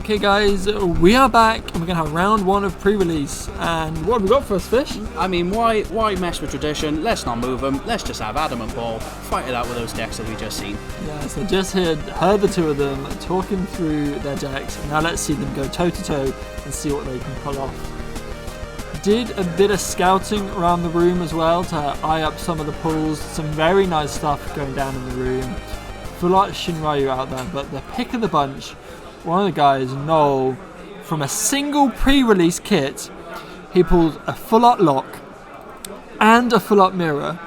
Okay guys, we are back and we're going to have round one of pre-release. And what have we got for us, Fish? I mean, why mess with tradition? Let's not move them. Let's just have Adam and Paul fight it out with those decks that we just seen. Yeah, so just heard the two of them talking through their decks. Now let's see them go toe-to-toe and see what they can pull off. Did a bit of scouting around the room as well to eye up some of the pulls. Some very nice stuff going down in the room. Full art Shinryu out there, but the pick of the bunch, one of the guys, Noel, from a single pre-release kit, he pulled a full art lock and a full art mirror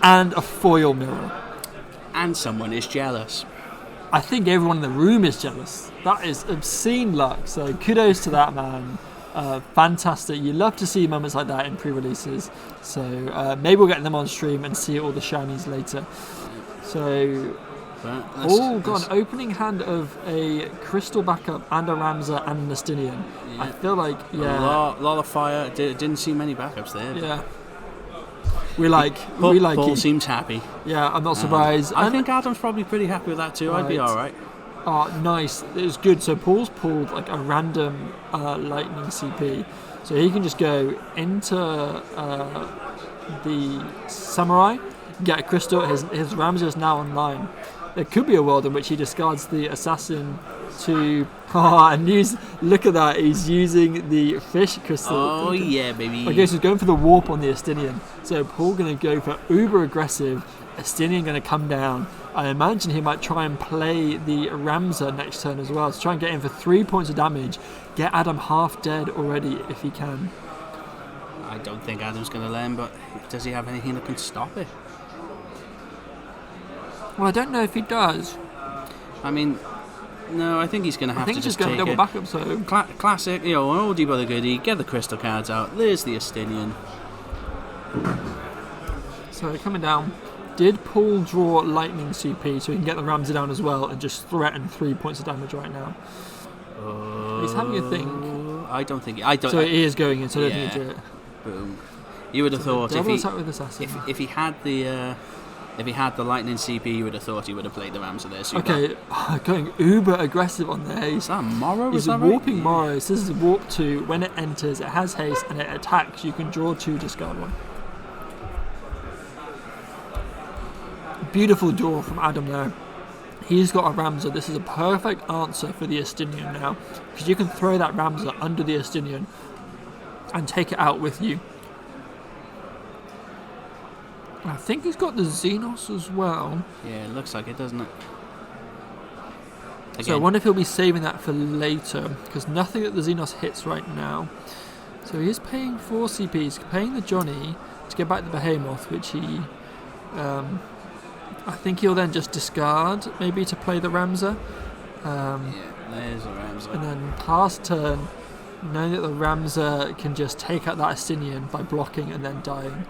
and a foil mirror. And someone is jealous. I think everyone in the room is jealous. That is obscene luck, so kudos to that man. Fantastic. You love to see moments like that in pre-releases, so maybe we'll get them on stream and see all the shinies later. So got an opening hand of a crystal backup and a Ramza and an Estinian. Yeah. I feel like a lot of fire. Didn't see many backups there. Yeah. We like Paul seems happy. Yeah, I'm not surprised. I think Adam's probably pretty happy with that too. Right. I'd be alright. Oh, nice. It was good. So Paul's pulled like a random lightning CP. So he can just go into the Samurai, get a crystal. His Ramza is now online. There could be a world in which he discards the assassin to look at that, he's using the fish crystal. Oh yeah, baby. Okay, so he's going for the warp on the Estinian. So Paul gonna go for uber aggressive, Estinian gonna come down. I imagine he might try and play the Ramza next turn as well, to try and get in for 3 points of damage, get Adam half dead already if he can. I don't think Adam's gonna let him, but does he have anything that can stop it? Well, I don't know if he does. I mean, no, I think he's going to have to just take it. I think he's going to double backup, so... Classic, an oldie but a goodie. Get the crystal cards out. There's the Estinian. So, coming down. Did Paul draw lightning CP so he can get the Ramza down as well and just threaten 3 points of damage right now? He's having a think. I don't think... So he is going in, so I don't think he drew it. Boom. You would have thought if he had the... If he had the lightning CP, you would have thought he would have played the Ramza there. Okay, going uber aggressive on there. Is that Morrow? He's warping Morrow. So this is a warp 2. When it enters, it has haste and it attacks. You can draw 2, discard 1. Beautiful draw from Adam there. He's got a Ramza. This is a perfect answer for the Estinian now, because you can throw that Ramza under the Estinian and take it out with you. I think he's got the Xenos as well. Yeah, it looks like it, doesn't it? Again. So I wonder if he'll be saving that for later, because nothing that the Xenos hits right now. So he is paying 4 CPs, paying the Johnny to get back the Behemoth, which he... I think he'll then just discard, maybe to play the Ramza. Yeah, there's the Ramza. And then pass turn, knowing that the Ramza can just take out that Estinian by blocking and then dying.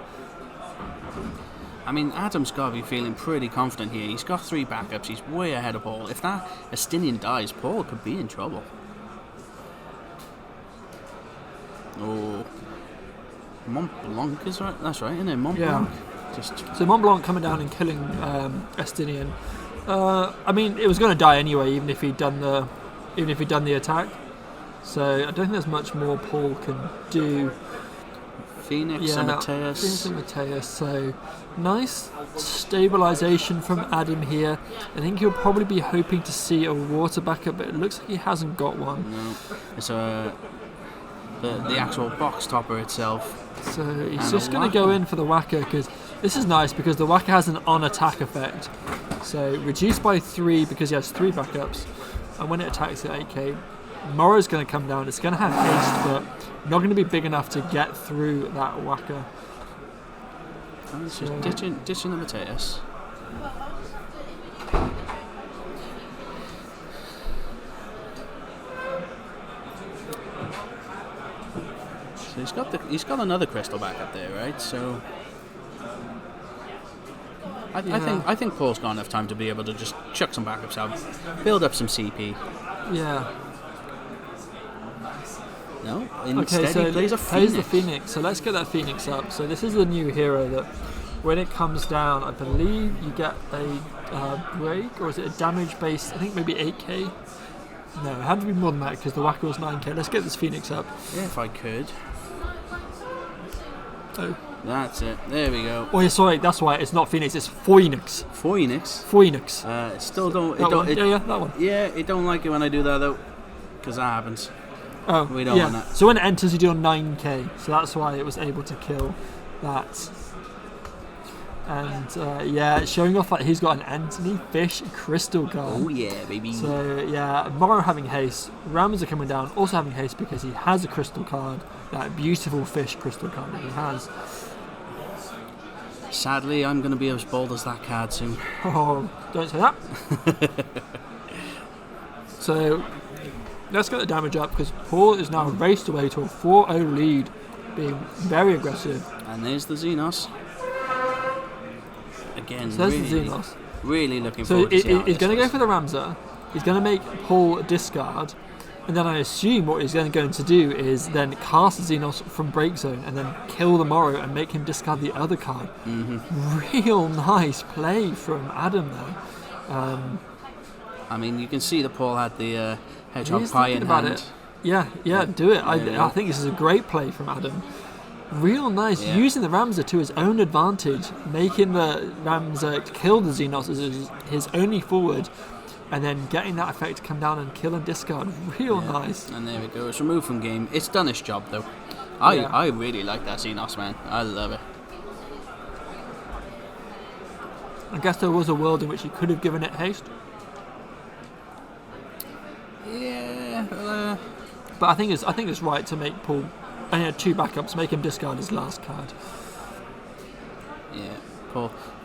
I mean, Adam's got to be feeling pretty confident here. He's got 3 backups. He's way ahead of Paul. If that Estinian dies, Paul could be in trouble. Oh. Mont Blanc is right. That's right, isn't it? Mont Blanc. So Mont Blanc coming down and killing Estinian. I mean, it was going to die anyway, even if he'd done the attack. So I don't think there's much more Paul can do. Phoenix and Mateus. So nice stabilization from Adam here. I think he'll probably be hoping to see a water backup, but it looks like he hasn't got one. No, it's the actual box topper itself. So he's just going to go in for the whacker, because this is nice because the whacker has an on-attack effect. So reduced by 3 because he has 3 backups, and when it attacks at 8k, Morrow's going to come down. It's going to have haste, but not going to be big enough to get through that whacker. It's just ditching the Mateus. So he's got another crystal back up there, right? So I think Paul's got enough time to be able to just chuck some backups out, build up some CP. Yeah. No, instead he plays a Phoenix. Plays the Phoenix. So let's get that Phoenix up. So this is the new hero that, when it comes down, I believe you get a break, or is it a damage based? I think maybe 8k. No, it had to be more than that because the whacker was 9k. Let's get this Phoenix up. Yeah, if I could. Oh. That's it. There we go. Oh, yeah, sorry, that's why it's not Phoenix, it's Phoenix. Phoenix? Phoenix. It still don't... Yeah, that one. Yeah, it don't like it when I do that, though. Because that happens. Oh, we don't want that. So when it enters, you do 9k. So that's why it was able to kill that. And yeah, showing off that he's got an Anthony Fish crystal card. Oh yeah, baby. So yeah, Morrow having haste, Rams are coming down, also having haste because he has a crystal card, that beautiful Fish crystal card that he has. Sadly, I'm going to be as bold as that card soon. Oh, don't say that. So let's get the damage up because Paul is now raced away to a 4-0 lead, being very aggressive. And there's the Xenos. Again, So there's the Xenos. Really looking So forward to see how he's this going to go goes. for the Ramsar. He's going to make Paul discard, and then I assume what he's going to do is then cast Xenos from break zone and then kill the Morrow and make him discard the other card. Mm-hmm. Real nice play from Adam there. I mean, you can see that Paul had the hedgehog He's pie thinking in about hand. it. Yeah, do it. Yeah. I think this is a great play from Adam. Real nice, Yeah. using the Ramsar to his own advantage, making the Ramsar kill the Xenos as his only forward, and then getting that effect to come down and kill and discard. Real nice. And there we go. It's removed from game. It's done its job, though. Yeah. I really like that Xenos, man. I love it. I guess there was a world in which he could have given it haste, Yeah. but I think it's right to make Paul. And he had 2 backups, make him discard his last card. Yeah.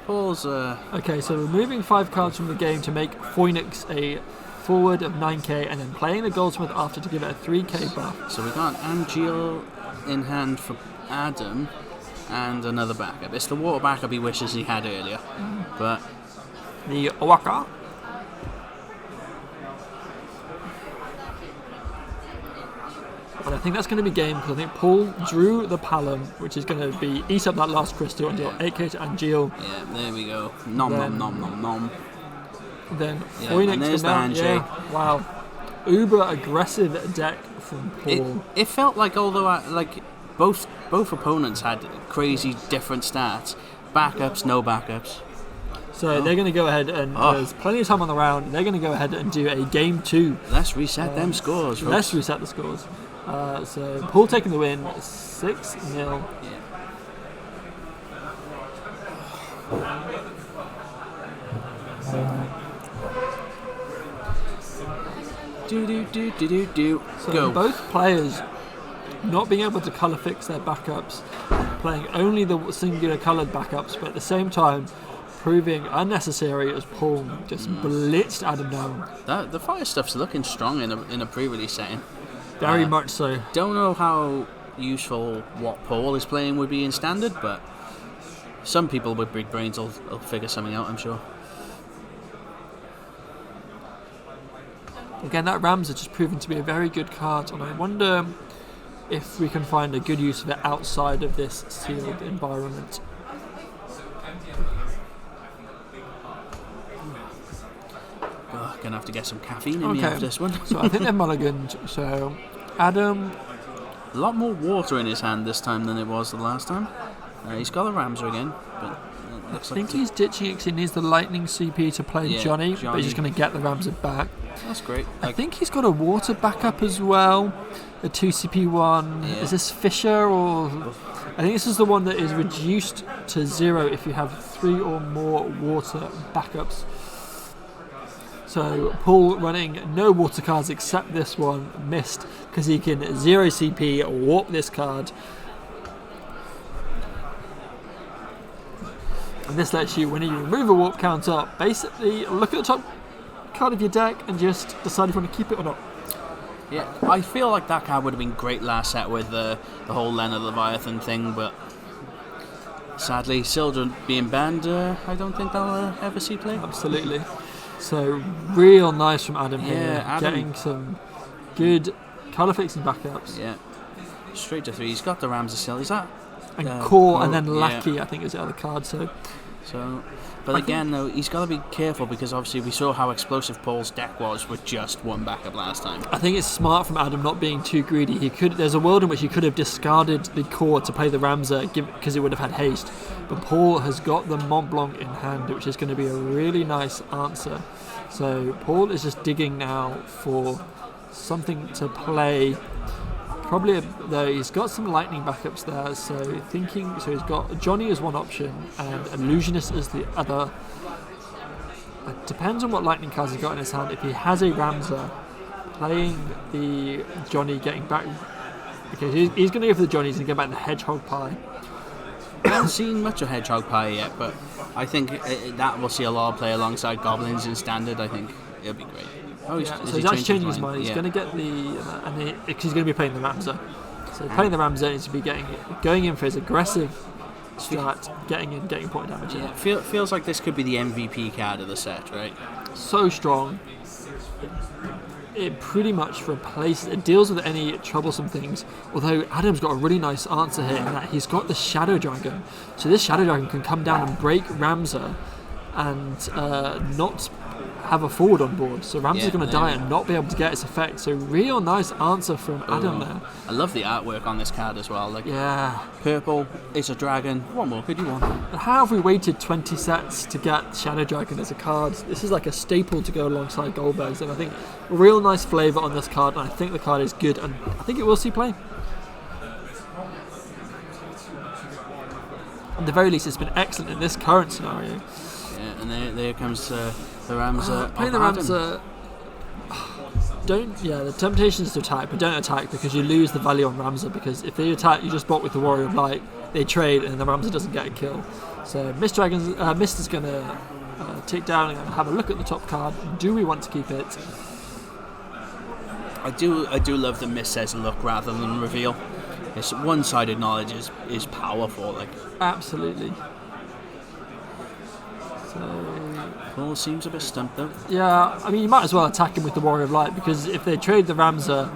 Paul's. Okay, so removing 5 cards from the game to make Phoenix a forward of 9k, and then playing the Goldsmith after to give it a 3k buff. So we got Angeal in hand for Adam, and another backup. It's the water backup he wishes he had earlier, but The Owaka. But I think that's going to be game because I think Paul drew the Palom, which is going to be eat up that last crystal and deal 8k to Angeal. yeah, there we go. Nom nom nom nom nom. Then Yeah, Phoenix and there's comes the down. handshake. Yeah, wow. Uber aggressive deck from Paul. It felt like although both opponents had crazy different stats, backups, no backups. So they're going to go ahead and there's plenty of time on the round. They're going to go ahead and do a game 2. Let's reset them scores. Folks. Let's reset the scores. So Paul taking the win, 6-0. Yeah. Do. So Go. both players not being able to colour fix their backups, playing only the singular coloured backups, but at the same time proving unnecessary as Paul just blitzed Adam down. The fire stuff's looking strong in a pre-release setting. Very much so. Don't know how useful what Paul is playing would be in standard, but some people with big brains will figure something out, I'm sure. Again, that Rams are just proven to be a very good card, and I wonder if we can find a good use of it outside of this sealed environment. Oh, gonna have to get some caffeine in me after this one. So I think they're mulliganed. So Adam, A lot more water in his hand this time than it was the last time. He's got the Ramsar again, but it looks I like think he's ditching it because he needs the Lightning CP to play Yeah, Johnny, but Johnny. he's just going to get the Ramsar back. that's great. I think he's got a water backup as well, a 2CP1. Yeah. Is this Fisher or... I think this is the one that is reduced to 0 if you have 3 or more water backups. So Paul running no water cards except this one, missed, because he can 0 CP, warp this card. And this lets you, when you remove a warp counter, basically look at the top card of your deck and just decide if you want to keep it or not. Yeah, I feel like that card would have been great last set with the whole Lena Leviathan thing, but sadly, Sildren being banned, I don't think they'll ever see play. Absolutely. So real nice from Adam here, Yeah, Adam. getting some good colour fixing backups. Yeah, straight to 3. He's got the Ramsar still. Is that? And Core and then yeah. Lackey, I think, is the other card. So So, but again, though, he's got to be careful because obviously we saw how explosive Paul's deck was with just one backup last time. I think it's smart from Adam not being too greedy. There's a world in which he could have discarded the core to play the Ramsar because it would have had haste. But Paul has got the Mont Blanc in hand, which is going to be a really nice answer. So Paul is just digging now for something to play. Probably, though, he's got some lightning backups there, so he's got Johnny as one option and Illusionist as the other. It depends on what lightning cards he's got in his hand. If he has a Ramsar, playing the Johnny, getting back, because he's going to go for the Johnny, he's going to get back the Hedgehog Pie. I haven't seen much of Hedgehog Pie yet, but I think that we'll see a lot of play alongside Goblins in Standard. I think it'll be great. So he's actually changing his mind. He's going to get because he's going to be playing the Ramsar. So playing the Ramsar needs to be going in for his aggressive start, getting point damage. Yeah, feels like this could be the MVP card of the set, right? So strong. It pretty much replaces. It deals with any troublesome things. Although Adam's got a really nice answer here in that he's got the Shadow Dragon. So this Shadow Dragon can come down and break Ramsar and not have a forward on board, so Ramsar's going to die and not be able to get its effect. So real nice answer from Adam there. I love the artwork on this card as well. Yeah, purple, it's a dragon. What more could you want? How have we waited 20 sets to get Shadow Dragon as a card? This is like a staple to go alongside Goldbergs, and I think real nice flavour on this card, and I think the card is good, and I think it will see play. At the very least, it's been excellent in this current scenario. Yeah, and there comes the Ramsar. Playing the Ramsar. The temptation is to attack, but don't attack because you lose the value on Ramsar. Because if they attack, you just block with the Warrior of Light. They trade, and the Ramsar doesn't get a kill. So Mist is going to tick down and have a look at the top card. Do we want to keep it? I do love that Mist says look rather than reveal. It's one-sided knowledge is powerful. Absolutely. So. Paul seems a bit stumped though. Yeah, I mean you might as well attack him with the Warrior of Light because if they trade the Ramsar,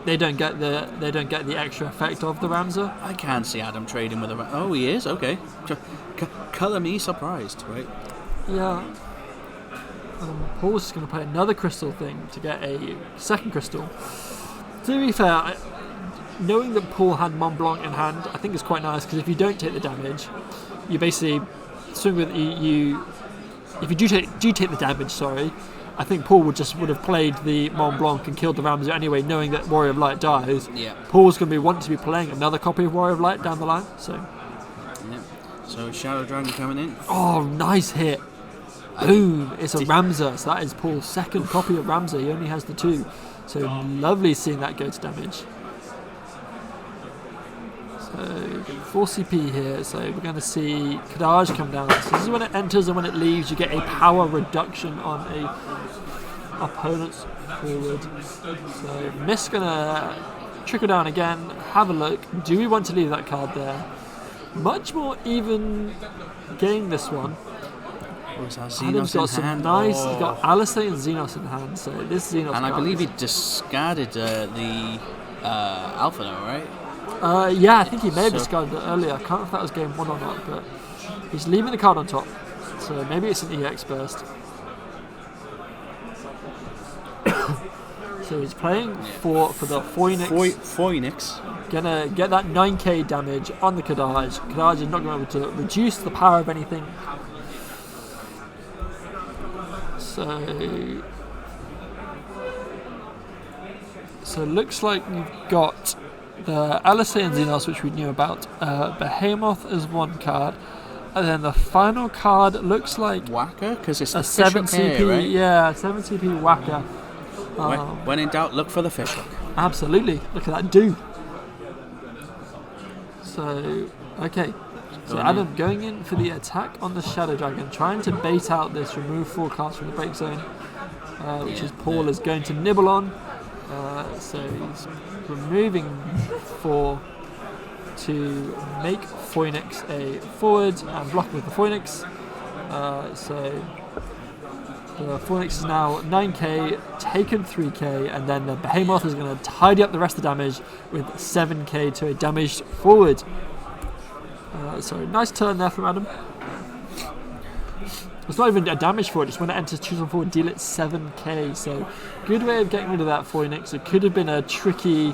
they don't get the extra effect of the Ramsar. I can't see Adam trading with a. Oh, he is okay. Colour me surprised, right? Yeah. Paul's just going to play another crystal thing to get a second crystal. To be fair, knowing that Paul had Mont Blanc in hand, I think is quite nice because if you don't take the damage, you basically swing with you. If you do take the damage, I think Paul would have played the Mont Blanc and killed the Ramsar anyway, knowing that Warrior of Light dies. Yeah. Paul's going to want to be playing another copy of Warrior of Light down the line. So. Yeah. So Shadow Dragon coming in. Oh, nice hit! Boom! It's a Ramsar. So that is Paul's second copy of Ramsar. He only has the 2. So lovely seeing that go to damage. So 4 CP here, so we're going to see Kadaj come down. So this is when it enters, and when it leaves you get a power reduction on a opponent's forward. So Mist's going to trickle down again, have a look. Do we want to leave that card there? Much more even game this one. Adam's got some nice, he's got Alisei and Xenos in hand, so this Xenos and I believe he discarded the Alpha now, right? Yeah, I think he may have discarded it earlier. I can't remember if that was game 1 or not, but he's leaving the card on top. So maybe it's an EX burst. So he's playing for the Phoenix. Phoenix. Gonna get that 9k damage on the Kadaj. Kadaj is not going to be able to reduce the power of anything. So it looks like we've got the Alisei and Xenos, which we knew about. Behemoth is one card, and then the final card looks like Whacker, because it's a 7 CP. Here, right? Yeah, 7 CP Whacker. When in doubt, look for the fish hook. Absolutely, look at that do. So okay. So Adam going in for the attack on the Shadow Dragon, trying to bait out this remove 4 cards from the break zone, which is Paul is going to nibble on. So he's removing 4 to make Phoenix a forward and block with the Phoenix. So the Phoenix is now 9k, taken 3k, and then the Behemoth is going to tidy up the rest of the damage with 7k to a damaged forward. So nice turn there from Adam. It's not even a damage for it, just when it enters choose one forward, deal it 7k. So good way of getting rid of that for Phoenix. It could have been a tricky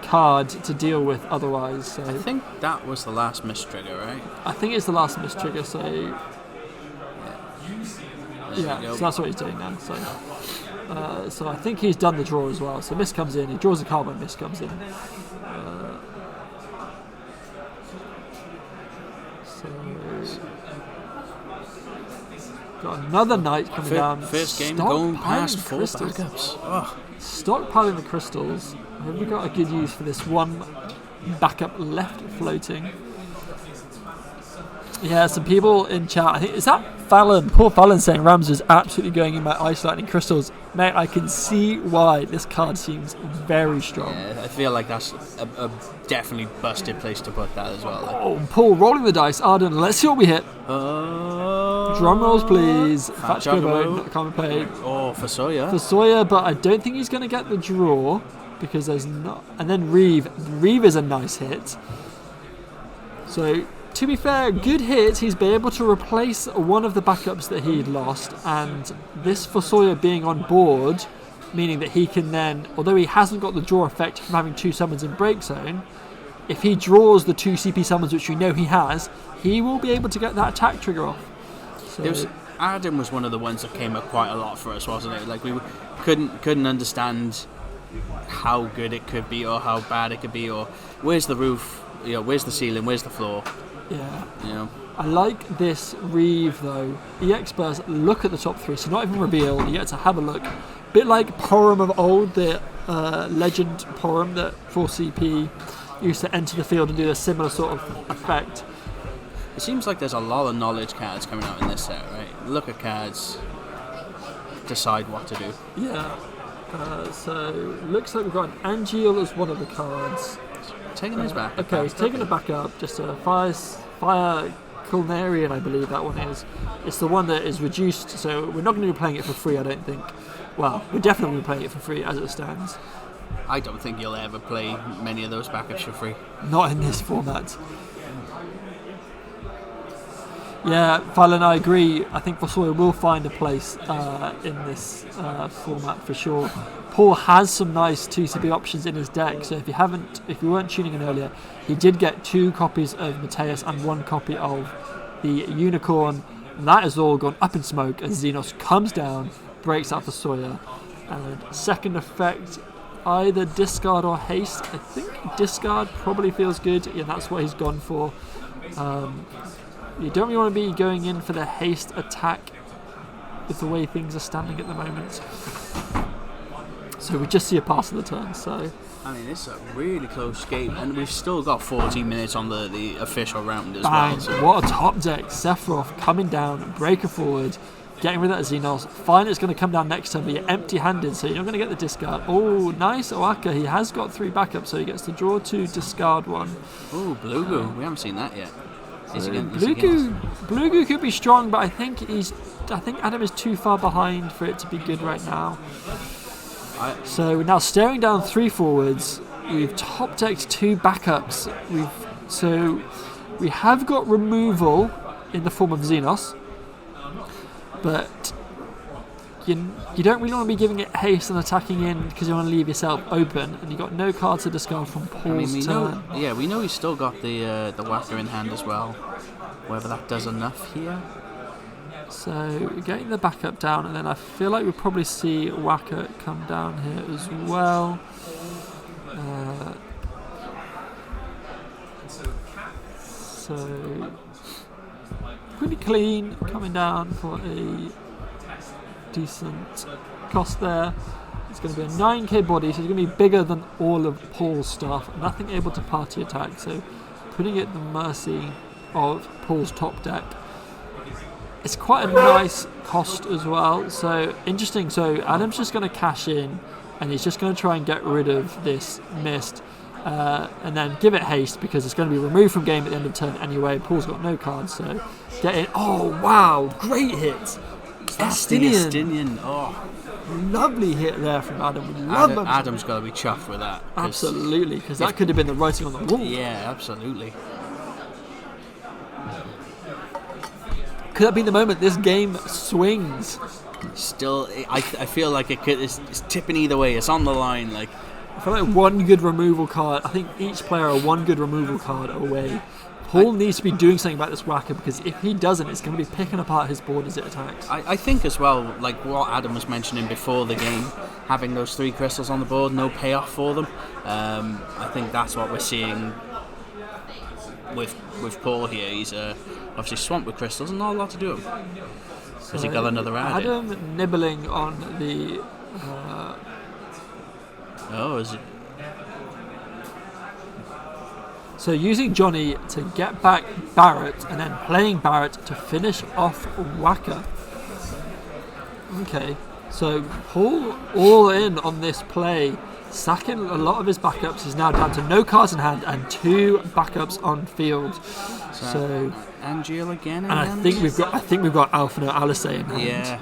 card to deal with otherwise. So I think that was the last miss trigger, right? I think it's the last miss trigger, so so that's what he's doing now. So I think he's done the draw as well. So miss comes in, he draws a card when miss comes in. Got another knight coming down. First game going past 4 backups. Oh. Stockpiling the crystals. Have we got a good use for this one backup left floating? Yeah, some people in chat. I think is that Fallon. Poor Fallon saying Rams is absolutely going in my Ice Lightning crystals. Mate, I can see why this card seems very strong. Yeah, I feel like that's a definitely busted place to put that as well. Like. Oh, Paul rolling the dice. Arden, let's see what we hit. Drum rolls, please. Fat Chocobo, not common play. Oh, for Sawyer. For Sawyer, but I don't think he's going to get the draw because there's not. And then Reeve. Reeve is a nice hit. So, to be fair, good hit. He's been able to replace one of the backups that he'd lost, and this for Sawyer being on board, meaning that he can then, although he hasn't got the draw effect from having 2 summons in break zone, if he draws the 2 CP summons, which we know he has, he will be able to get that attack trigger off. So Adam was one of the ones that came up quite a lot for us, wasn't it? Like we couldn't understand how good it could be or how bad it could be, or where's the roof, where's the ceiling, where's the floor. Yeah. I like this Reeve though. EX Burst, look at the top 3, so not even reveal, you get to have a look. Bit like Porum of old, the legend Porum that 4CP used to enter the field and do a similar sort of effect. It seems like there's a lot of knowledge cards coming out in this set, right? Look at cards, decide what to do. Yeah. So looks like we've got an Angeal as one of the cards. Taking his back. Okay, he's taking it back up. Just a fire Culnarian, I believe that one is. It's the one that is reduced, so we're not going to be playing it for free, I don't think. Well, we're definitely going to be playing it for free as it stands. I don't think you'll ever play many of those backups for free. Not in this format. Yeah, Fallon, I agree. I think Fosoya will find a place in this format for sure. Paul has some nice 2CP options in his deck, so if you weren't tuning in earlier, he did get 2 copies of Mateus and 1 copy of the Unicorn. And that has all gone up in smoke as Xenos comes down, breaks out Fosoya. And second effect, either discard or haste. I think discard probably feels good, and that's what he's gone for. You don't really want to be going in for the haste attack with the way things are standing at the moment. So we just see a pass of the turn. So I mean, it's a really close game, and we've still got 14 minutes on the official round as bang, well. So. What a top deck. Sephiroth coming down, breaker forward, getting rid of that Xenos. Fine, it's going to come down next turn, but you're empty-handed, so you're not going to get the discard. Oh, nice Oaka. He has got 3 backups, so he gets to draw 2, discard 1. Oh, Blue Goo. We haven't seen that yet. Blue Goo could be strong, but I think Adam is too far behind for it to be good right now. So we're now staring down 3 forwards. We've top decked 2 backups. We have got removal in the form of Xenos, but you don't really want to be giving it haste and attacking in because you want to leave yourself open, and you've got no cards to discard from Paul's turn. We know he's still got the Whacker in hand as well. Whether that does enough here. So getting the backup down, and then I feel like we'll probably see Whacker come down here as well. So pretty clean coming down for a decent cost there. It's going to be a 9k body, so it's going to be bigger than all of Paul's stuff. Nothing able to party attack, so putting it at the mercy of Paul's top deck. It's quite a nice cost as well, so interesting. So Adam's just going to cash in, and he's just going to try and get rid of this mist, and then give it haste because it's going to be removed from game at the end of turn anyway. Paul's got no cards, so get in. Oh wow, great hit! Estinian. Oh, lovely hit there from Adam. Adam's got to be chuffed with that. Absolutely, because that could have been the writing on the wall. Yeah, absolutely. Could that be the moment this game swings? Still, I feel like it's tipping either way. It's on the line. Like, I feel like one good removal card. I think each player are one good removal card away. Paul needs to be doing something about this whacker, because if he doesn't, it's going to be picking apart his board as it attacks. I think as well, like what Adam was mentioning before the game, having those 3 crystals on the board, no payoff for them. I think that's what we're seeing with Paul here. He's obviously swamped with crystals and not a lot to do. Has he got another ad? Adam nibbling on the... is it? So using Johnny to get back Barrett and then playing Barrett to finish off Whacker. Okay, so Paul all in on this play, sacking a lot of his backups. He's now down to no cards in hand and 2 backups on field. So Angeal again. And I think we've got Alphino Alisei in hand. Yeah.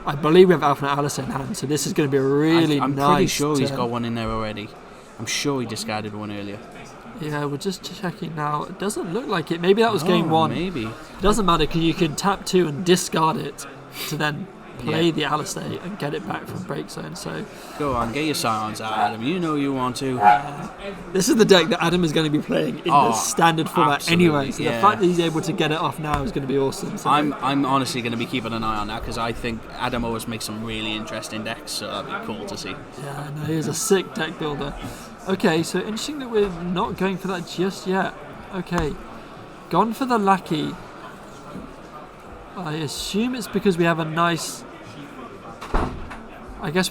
I believe we have Alphino Alisei in hand, so this is going to be a really I'm nice pretty sure he's turn. got one in there already. I'm sure he discarded one earlier. Yeah, we're just checking now. It doesn't look like it. Maybe that was game 1. Maybe. It doesn't matter, because you can tap 2 and discard it to then play the Alisei and get it back from break zone. So go on, get your Scions out, Adam. You know you want to. This is the deck that Adam is going to be playing in the standard format anyway. So the fact that he's able to get it off now is going to be awesome. So I'm honestly going to be keeping an eye on that, because I think Adam always makes some really interesting decks, so that'd be cool to see. Yeah, no, he's a sick deck builder. Okay, so interesting that we're not going for that just yet. Okay, gone for the Lackey. I assume it's because we have a nice... I guess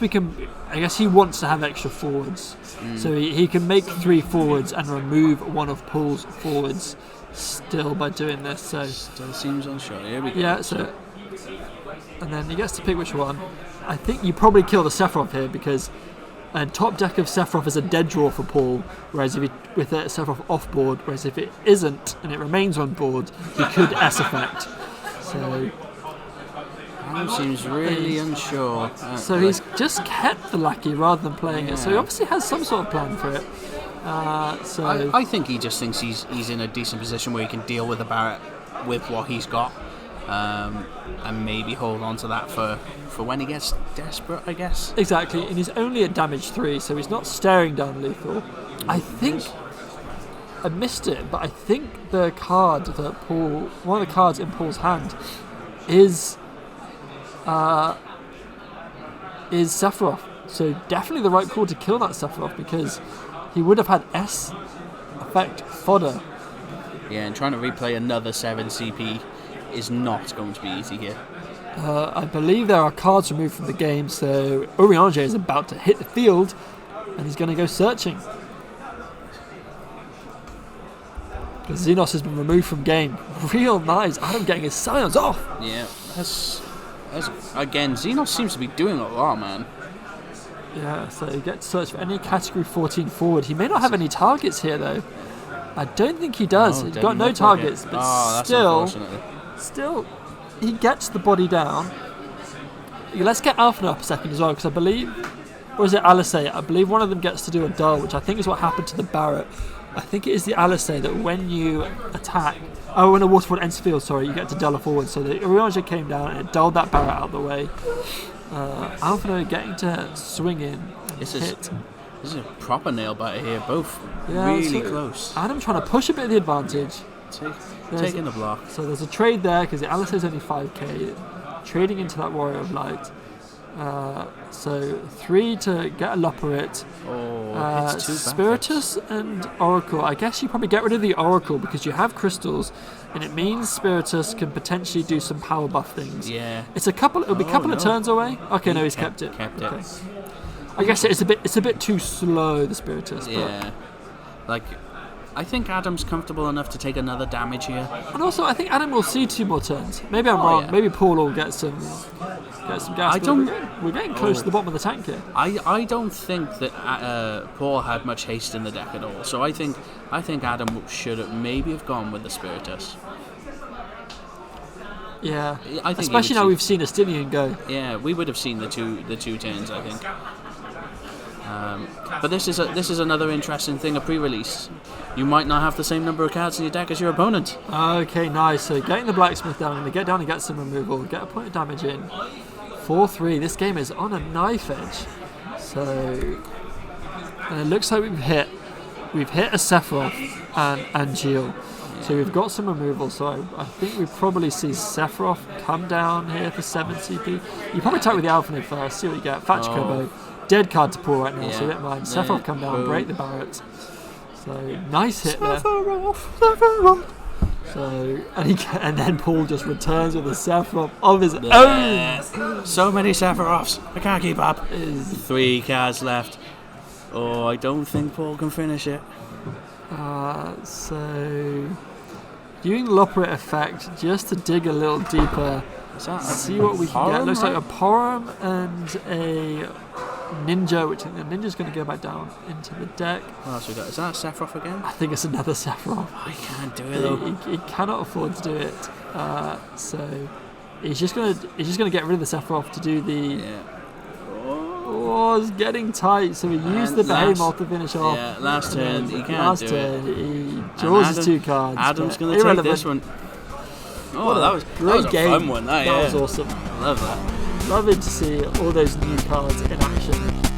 he wants to have extra forwards. So he can make 3 forwards and remove one of Paul's forwards still by doing this. So still seems unsure. Here we go. Yeah, so... And then he gets to pick which one. I think you probably kill the Sephiroth here, because... And top deck of Sephiroth is a dead draw for Paul, whereas if with a Sephiroth off board, whereas if it isn't and it remains on board, he could S effect. So Adam seems really unsure. So he's just kept the Lackey rather than playing it. So he obviously has some sort of plan for it. I think he just thinks he's in a decent position where he can deal with the Barrett with what he's got. And maybe hold on to that for when he gets desperate, I guess. Exactly, and he's only at damage 3, so he's not staring down lethal. I think I missed it, but I think the card that one of the cards in Paul's hand is Sephiroth. So definitely the right call to kill that Sephiroth, because he would have had S effect fodder. Yeah, and trying to replay another 7 CP is not going to be easy here. I believe there are cards removed from the game, so Urianger is about to hit the field and he's going to go searching. Because Xenos has been removed from game. Real nice. Adam getting his Scions off. Yeah, that's again, Xenos seems to be doing a lot, man. Yeah, so you get to search for any category 14 forward. He may not have any targets here though. I don't think he does. He's got no targets, but still, he gets the body down. Let's get Alpha up a second as well, because I believe, or is it Alisei? I believe one of them gets to do a dull, which I think is what happened to the Barrett. I think it is the Alisei that when you attack, when a waterfall enters field, you get to dull a forward. So the Urianger came down and it dulled that Barrett out of the way. Alpha getting to swing in and hit. This is a proper nail biter here, both really close. Adam trying to push a bit of the advantage. Taking the block. So there's a trade there, because the Alice is only 5k. Trading into that Warrior of Light. So 3 to get a Loperit. It's 2 Spiritus and Oracle. I guess you probably get rid of the Oracle because you have crystals, and it means Spiritus can potentially do some power buff things. Yeah. It'll be a couple of turns away. Okay, no, he's kept it. Okay. I guess it's a bit too slow, the Spiritus. Yeah. I think Adam's comfortable enough to take another damage here. And also, I think Adam will see 2 more turns. Maybe I'm wrong. Yeah. Maybe Paul will get some gas. We're getting close to the bottom of the tank here. I don't think that Paul had much haste in the deck at all. So I think Adam should have gone with the Spiritus. Yeah. Especially now we've seen Astinian go. Yeah, we would have seen the two turns, I think. But this is another interesting thing, a pre-release. you might not have the same number of cards in your deck as your opponent. Okay, nice. So getting the blacksmith down, and they get down and get some removal, get a point of damage in. 4-3. This game is on a knife edge. So, and it looks like we've hit a Sephiroth and Geo. So we've got some removal. So I think we probably see Sephiroth come down here for 7 CP. You probably attack with the Alphanid first, see what you get. Fetch Kobo. Dead card to pull right now, so don't mind. Sephiroth come down, break the Barrett. So nice hit there. Sephiroth. So and then Paul just returns with a Sephiroth of his own. So many Sephiroths, I can't keep up. 3 cards left. Oh, I don't think Paul can finish it. So doing Loperate effect just to dig a little deeper. See what we can get. Looks like a Porum and a Ninja, which I think the Ninja's going to go back down into the deck. What else we got? Is that Sephiroth again? I think it's another Sephiroth. I can't do it though. He cannot afford to do it. So he's just going to get rid of the Sephiroth to do the. Yeah. Oh, it's getting tight. So he used the Behemoth to finish off. Yeah, last turn he can't last do turn, it. He draws his 2 cards. Adam's going to take this one. Oh, that was great game. A fun one. That was awesome. Love that. Lovely to see all those new cards in action.